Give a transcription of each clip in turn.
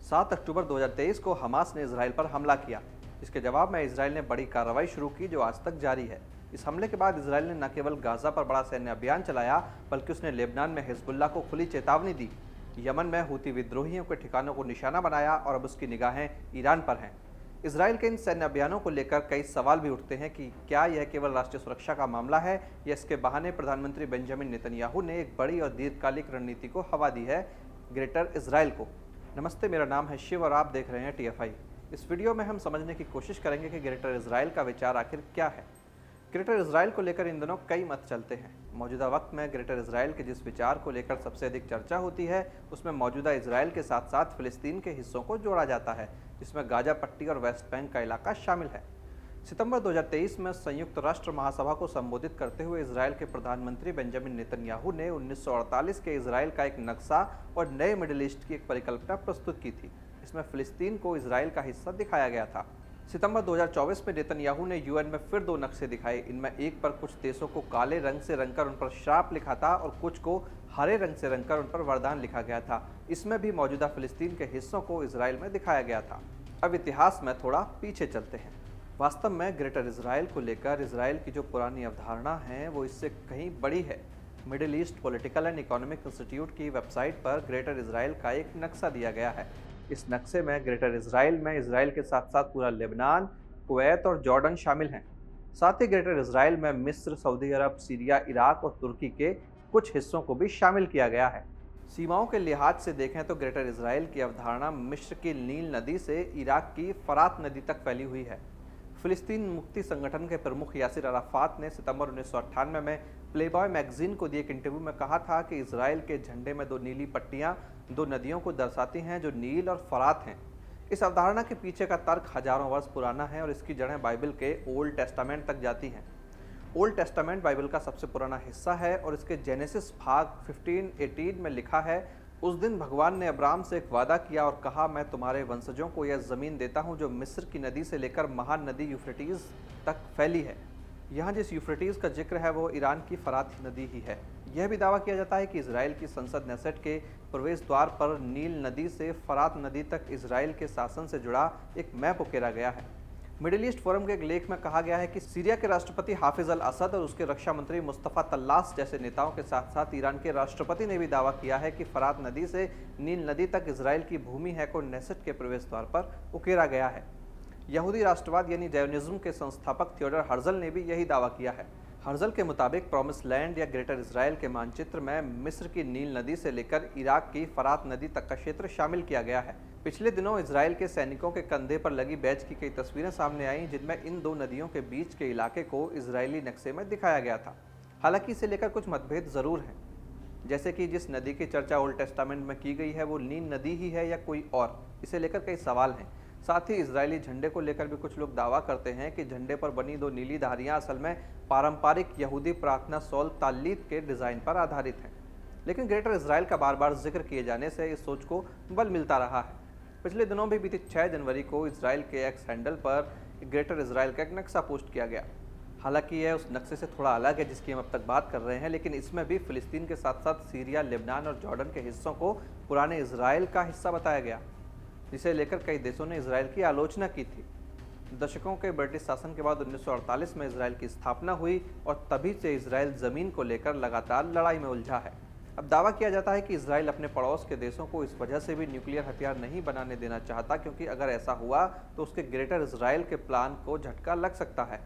7 अक्टूबर 2023 को हमास ने इजराइल पर हमला किया। इसके जवाब में इजराइल ने बड़ी कार्रवाई शुरू की जो आज तक जारी है। इस हमले के बाद इजराइल ने न केवल गाजा पर बड़ा सैन्य अभियान चलाया, बल्कि उसने लेबनान में हिजबुल्ला को खुली चेतावनी दी। यमन में हूती विद्रोहियों के ठिकानों को निशाना बनाया और अब उसकी निगाहें ईरान पर हैं। इजराइल के इन सैन्य अभियानों को लेकर कई सवाल भी उठते हैं कि क्या यह केवल राष्ट्रीय सुरक्षा का मामला है या इसके बहाने प्रधानमंत्री बेंजामिन नेतन्याहू ने एक बड़ी और दीर्घकालिक रणनीति को हवा दी है ग्रेटर इजराइल को। नमस्ते, मेरा नाम है शिव और आप देख रहे हैं TFI। इस वीडियो में हम समझने की कोशिश करेंगे कि ग्रेटर इजराइल का विचार आखिर क्या है। ग्रेटर इजराइल को लेकर इन दिनों कई मत चलते हैं। मौजूदा वक्त में ग्रेटर इजराइल के जिस विचार को लेकर सबसे अधिक चर्चा होती है उसमें मौजूदा इजराइल के साथ साथ फिलिस्तीन के हिस्सों को जोड़ा जाता है, जिसमें गाजा पट्टी और वेस्ट बैंक का इलाका शामिल है। सितंबर 2023 में संयुक्त राष्ट्र महासभा को संबोधित करते हुए इजराइल के प्रधानमंत्री बेंजामिन नेतन्याहू ने 1948 के इजराइल का एक नक्शा और नए मिडिल ईस्ट की एक परिकल्पना प्रस्तुत की थी। इसमें फिलिस्तीन को इजराइल का हिस्सा दिखाया गया था। सितंबर 2024 में नेतन्याहू ने UN में फिर 2 नक्शे दिखाए। इनमें एक पर कुछ देशों को काले रंग से रंगकर उन पर श्राप लिखा था और कुछ को हरे रंग से रंगकर उन पर वरदान लिखा गया था। इसमें भी मौजूदा फिलिस्तीन के हिस्सों को इजराइल में दिखाया गया था। अब इतिहास में थोड़ा पीछे चलते हैं। वास्तव में ग्रेटर इजराइल को लेकर इजराइल की जो पुरानी अवधारणा है वो इससे कहीं बड़ी है। Middle east political and economic institute की वेबसाइट पर ग्रेटर इजराइल का एक नक्शा दिया गया है। इस नक्शे में ग्रेटर इजराइल में इजराइल के साथ साथ पूरा लेबनान, कुवैत और जॉर्डन शामिल हैं। साथ ही ग्रेटर इजराइल में मिस्र, सऊदी अरब, सीरिया, इराक और तुर्की के कुछ हिस्सों को भी शामिल किया गया है। सीमाओं के लिहाज से देखें तो ग्रेटर इजराइल की अवधारणा मिस्र की नील नदी से इराक की फरात नदी तक फैली हुई है। फिलिस्तीन मुक्ति संगठन के प्रमुख यासिर अराफात ने सितंबर 1998 में प्लेबॉय मैगजीन को दिए एक इंटरव्यू में कहा था कि इजराइल के झंडे में 2 नीली पट्टियां 2 नदियों को दर्शाती हैं जो नील और फरात हैं। इस अवधारणा के पीछे का तर्क हजारों वर्ष पुराना है और इसकी जड़ें बाइबल के ओल्ड टेस्टामेंट तक जाती हैं। ओल्ड टेस्टामेंट बाइबल का सबसे पुराना हिस्सा है और इसके जेनेसिस भाग 15:18 में लिखा है, उस दिन भगवान ने अब्राम से एक वादा किया और कहा, मैं तुम्हारे वंशजों को यह ज़मीन देता हूं जो मिस्र की नदी से लेकर महान नदी यूफ्रेटीज़ तक फैली है। यहाँ जिस यूफ्रेटीज़ का जिक्र है वो ईरान की फरात नदी ही है। यह भी दावा किया जाता है कि इजराइल की संसद नेसेट के प्रवेश द्वार पर नील नदी से फरात नदी तक इजराइल के शासन से जुड़ा एक मैप उकेरा गया है। मिडिल ईस्ट फोरम के एक लेख में कहा गया है कि सीरिया के राष्ट्रपति हाफिज अल असद और उसके रक्षा मंत्री मुस्तफ़ा तल्लास जैसे नेताओं के साथ साथ ईरान के राष्ट्रपति ने भी दावा किया है कि फरात नदी से नील नदी तक इजराइल की भूमि है को नेसेट के प्रवेश द्वार पर उकेरा गया है। यहूदी राष्ट्रवाद यानी ज़ायोनिज़्म के संस्थापक थियोडर हर्जल ने भी यही दावा किया है। हर्जल के मुताबिक प्रॉमिस लैंड या ग्रेटर इजराइल के मानचित्र में मिस्र की नील नदी से लेकर इराक की फरात नदी तक का क्षेत्र शामिल किया गया है। पिछले दिनों इजराइल के सैनिकों के कंधे पर लगी बैज की कई तस्वीरें सामने आईं जिनमें इन 2 नदियों के बीच के इलाके को इजरायली नक्शे में दिखाया गया था। हालांकि इसे लेकर कुछ मतभेद ज़रूर हैं, जैसे कि जिस नदी की चर्चा ओल्ड टेस्टामेंट में की गई है वो नील नदी ही है या कोई और, इसे लेकर कई सवाल हैं। साथ ही इजरायली झंडे को लेकर भी कुछ लोग दावा करते हैं कि झंडे पर बनी 2 नीली धारियां असल में पारंपरिक यहूदी प्रार्थना सौल तालीत के डिज़ाइन पर आधारित हैं। लेकिन ग्रेटर इजराइल का बार बार जिक्र किए जाने से इस सोच को बल मिलता रहा है। पिछले दिनों भी बीती 6 जनवरी को इजराइल के एक्स हैंडल पर ग्रेटर इजराइल का एक नक्शा पोस्ट किया गया। हालांकि यह उस नक्शे से थोड़ा अलग है जिसकी हम अब तक बात कर रहे हैं, लेकिन इसमें भी फिलिस्तीन के साथ साथ सीरिया, लेबनान और जॉर्डन के हिस्सों को पुराने इजराइल का हिस्सा बताया गया, जिसे लेकर कई देशों ने इजराइल की आलोचना की थी। दशकों के ब्रिटिश शासन के बाद 1948 में इजराइल की स्थापना हुई और तभी से इजराइल ज़मीन को लेकर लगातार लड़ाई में उलझा है। अब दावा किया जाता है कि इजराइल अपने पड़ोस के देशों को इस वजह से भी न्यूक्लियर हथियार नहीं बनाने देना चाहता, क्योंकि अगर ऐसा हुआ तो उसके ग्रेटर इजराइल के प्लान को झटका लग सकता है।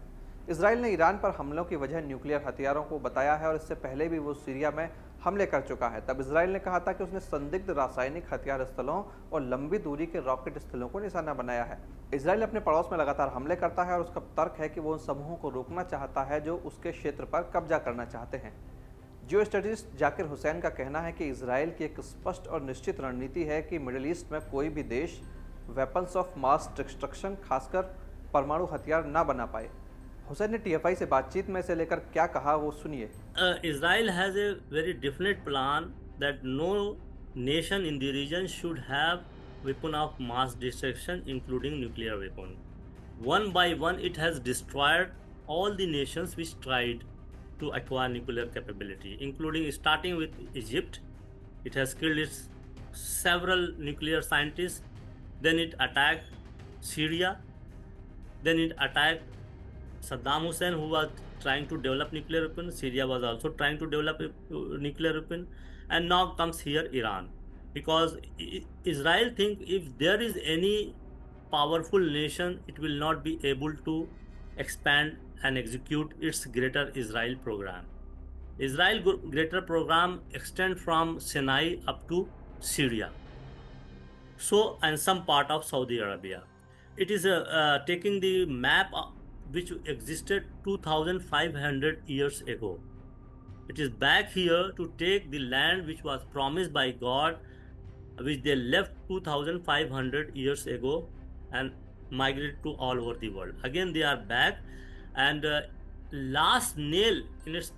इजराइल ने ईरान पर हमलों की वजह न्यूक्लियर हथियारों को बताया है और इससे पहले भी वो सीरिया में हमले कर चुका है। तब इजराइल ने कहा था कि उसने संदिग्ध रासायनिक हथियार स्थलों और लंबी दूरी के रॉकेट स्थलों को निशाना बनाया है। इजराइल अपने पड़ोस में लगातार हमले करता है और उसका तर्क है कि वो उन समूहों को रोकना चाहता है जो उसके क्षेत्र पर कब्जा करना चाहते हैं। जियो स्टडीस्ट जाकिर हुसैन का कहना है कि इजराइल की एक स्पष्ट और निश्चित रणनीति है कि मिडिल ईस्ट में कोई भी देश वेपन्स ऑफ मास डिस्ट्रक्शन, खासकर परमाणु हथियार ना बना पाए। हुसैन ने TFI से बातचीत में इसे लेकर क्या कहा वो सुनिए। Israel has a very definite plan that no nation in the region should have weapon of mass destruction, including nuclear weapon. One by one, it has destroyed all the nations which tried to acquire nuclear capability, including starting with Egypt. It has killed its several nuclear scientists then it attacked Syria, then it attacked Saddam Hussein, who was trying to develop nuclear weapon. Syria was also trying to develop a nuclear weapon, and now comes here Iran, because Israel think if there is any powerful nation, it will not be able to expand and execute its Greater Israel program. Israel Greater program extend from Sinai up to Syria, so and some part of Saudi Arabia. It is taking the map which existed 2500 years ago. It is back here to take the land which was promised by God, which they left 2500 years ago and migrated to all over the world. Again they are back, and last nail in its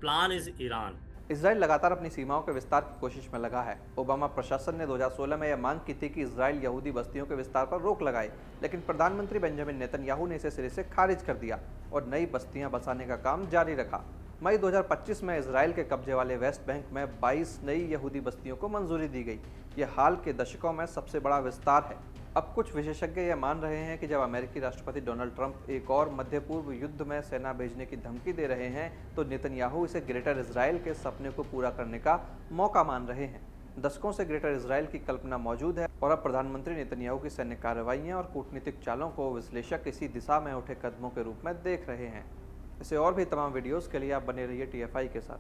plan is Iran. Israel लगातार अपनी सीमाओं के विस्तार की कोशिश में लगा है। ओबामा प्रशासन ने 2016 में यह मांग की थी कि इसराइल यहूदी बस्तियों के विस्तार पर रोक लगाए, लेकिन प्रधानमंत्री बेंजामिन नेतन्याहू ने इसे सिरे से खारिज कर दिया और नई बस्तियां बसाने का काम जारी रखा। मई 2025 में इसराइल के कब्जे वाले वेस्ट बैंक में 22 नई यहूदी बस्तियों को मंजूरी दी गई। यह हाल के दशकों में सबसे बड़ा विस्तार है। अब कुछ विशेषज्ञ यह मान रहे हैं कि जब अमेरिकी राष्ट्रपति डोनाल्ड ट्रंप एक और मध्य पूर्व युद्ध में सेना भेजने की धमकी दे रहे हैं, तो नेतन्याहू इसे ग्रेटर इजराइल के सपने को पूरा करने का मौका मान रहे हैं। दशकों से ग्रेटर इजराइल की कल्पना मौजूद है और अब प्रधानमंत्री नेतन्याहू की सैन्य कार्रवाइयां और कूटनीतिक चालों को विश्लेषक इसी दिशा में उठे कदमों के रूप में देख रहे हैं। इसे और भी तमाम वीडियोस के लिए आप बने रहिए TFI के साथ।